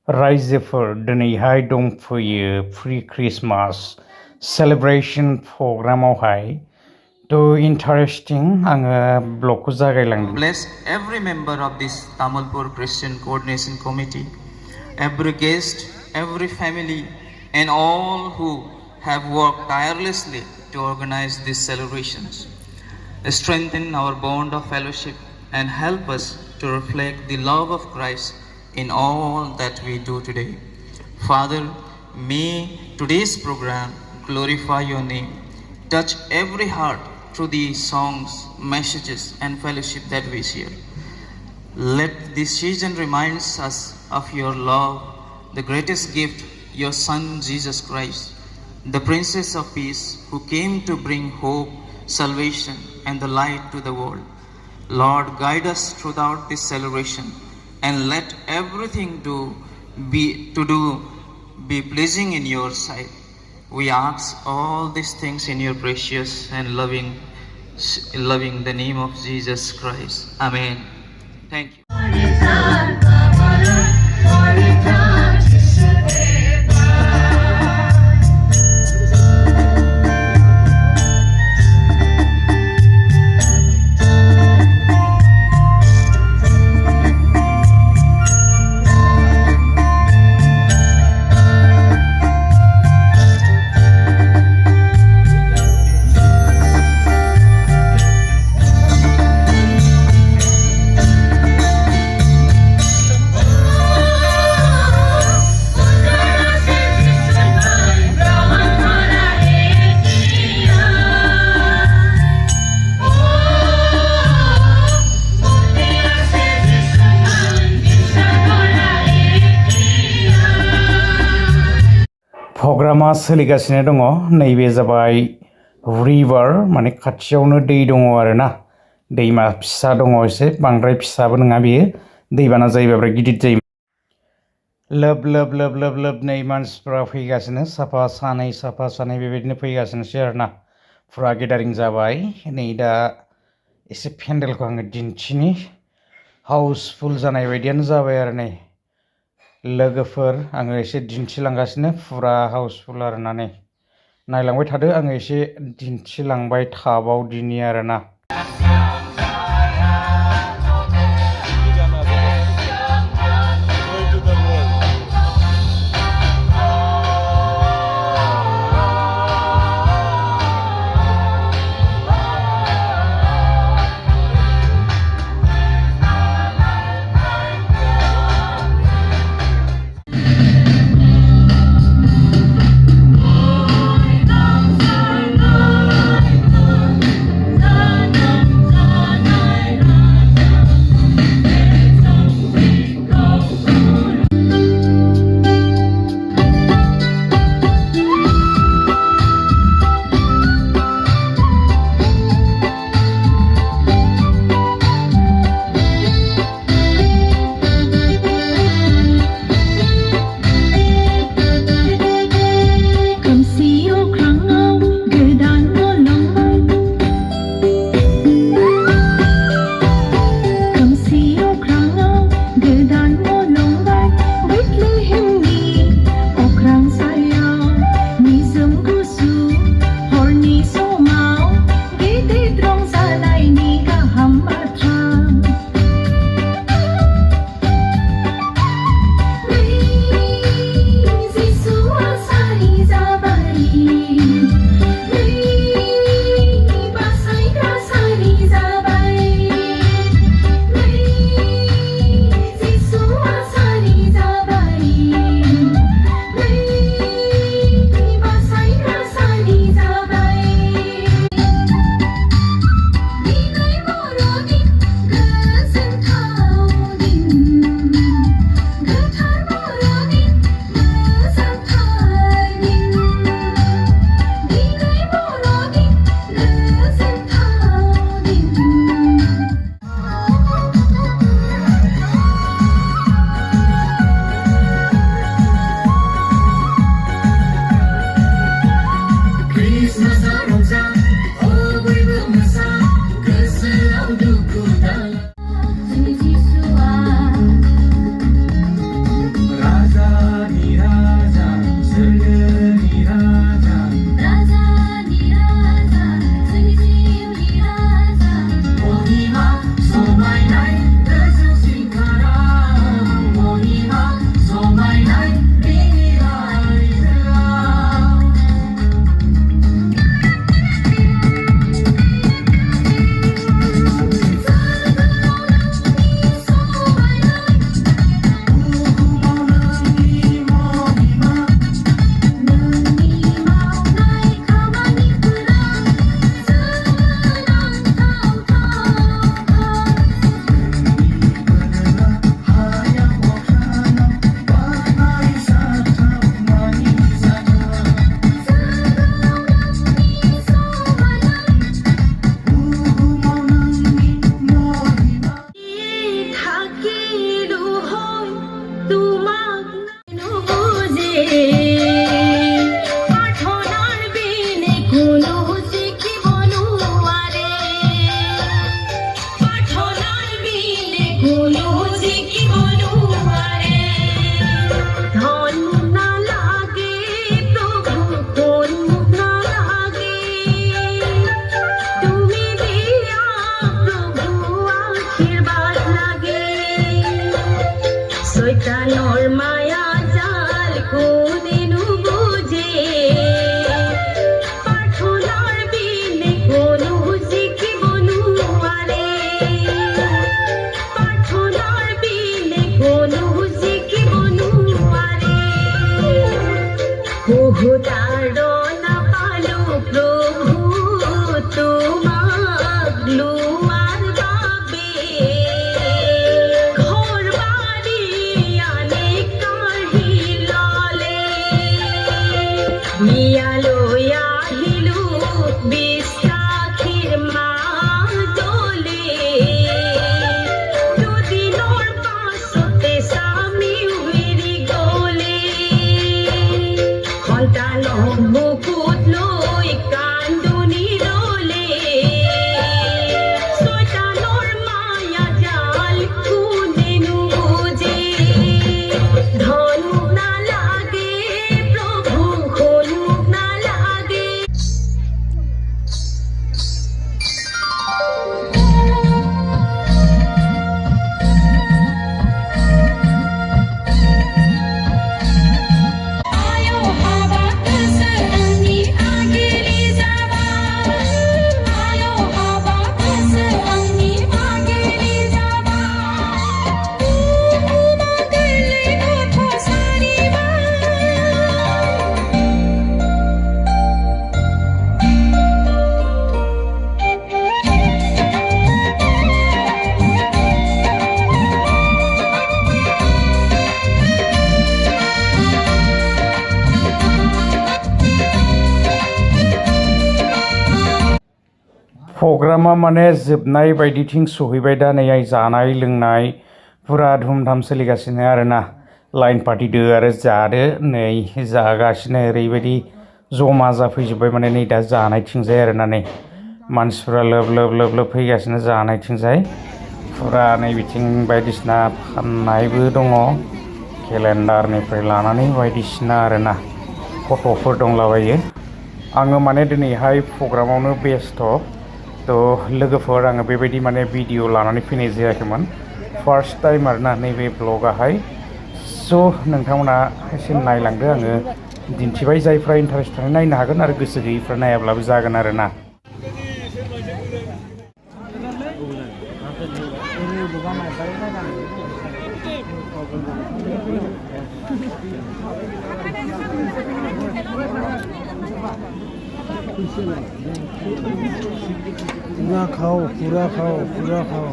रायजोफोर दिनैहाय दंफैयो प्रि क्रिसमास सेलिब्रेशन प्रग्रामावहाय थ' इन्टारेस्टिं आङो ब्लगखौ जागायलांदों. Bless every member of this Tamulpur Christian Coordination Committee, every guest, every family, and all who have worked tirelessly to organize these celebrations. Strengthen our bond of fellowship and help us to reflect the love of Christ in all that we do today. Father, may today's program glorify your name. Touch every heart through the songs, messages, and fellowship that we share. Let this season remind us of your love, the greatest gift, your Son Jesus Christ, the Princess of Peace, who came to bring hope, salvation, and the light to the world. Lord, guide us throughout this celebration and let everything be pleasing in your sight. We ask all these things in your precious and loving the name of Jesus Christ. Amen. Thank you. प्रग्रामा सोलिगासिनो दङ. नैबे जाबाय रिभार माने खाथियावनो दै दङ आरोना. दैमा फिसा दङ, एसे बांद्राय फिसाबो नङा बेयो. दैबाना जायोबा बिराद गिदिर जायो. Lobe lobe lobe lobe lobe नै मानसिफ्रा फैगासिनो साफा सानै बेबायदिनो फैगासिनोसै आरोना. फुरा गेदारिं जाबाय. नै दा एसे पेन्डेलखौ आङो दिन्थिनि. हाउसफुल जानाय बायदियानो जाबाय आरो नै लोगोफोर आङो एसे दिन्थिलांगासिनो. फुरा हाउसफुल आरोना. नै नायलांबाय थादो, आङो एसे दिन्थिलांबाय थाबावदिनि आरोना. Maya jal kodinu buje Pathonar bine konu sikhibonu are Pathonar bine konu sikhibonu are Kohutarona palu prabhu তোমাক লোৱাৰ বাবে ঘৰ বাৰী আনে কাঢ়ি ললে বিয়ালৈ আহিলো বিশ্বাসীৰ মাজলে দুদিনৰ পাছতে স্বামীও এৰি গলে সন্তানক বুকুত লৈ কান্দনি ৰলে শয়তানৰ মায়া জাল কোনেনো বুজে ধন মোক নালাগে প্ৰভু সোণ মোক নালাগে Ayo hava kesani agili zaba Ayo hava kesani agili zaba Umadele kotha sariba प्रग्रामा माने जोबनाय बायदिथिं सहैबाय दा नै जानाय लोंनाय पुरा धुमधाम सोलिगासिनो आरोना लाइन पार्टिदो आरो जादो नै जागासिनो ओरैबायदि जमा जाफैजोब्बाय माने नै दा जानायथिंजाय आरोना नै मानसिफोरा लोब लोब लोब लोब फैगासिनो जानायथिंजाय पुरा नै बिथिं बायदिसिना फाननायबो दङ केलेन्डारनिफ्राय लानानै बायदिसिना आरोना फट'फोर दंलाबायो आङो माने दिनैहाय प्रग्रामावनो बेस्थ' थ' लोगोफोर आङो बेबायदि माने भिडिअ लानानै फैनाय जायाखैमोन फार्स्ट टाइम आरोना नैबे ब्लगाहाय स' नोंथांमोना एसे नायलांदो आङो दिन्थिबाय जायफ्रा इन्टारेस्ट थानाय नायनो हागोन आरो गोसो गैयैफ्रा नायाब्लाबो जागोन आरोना पूरा खाओ पूरा खाओ पूरा खाओ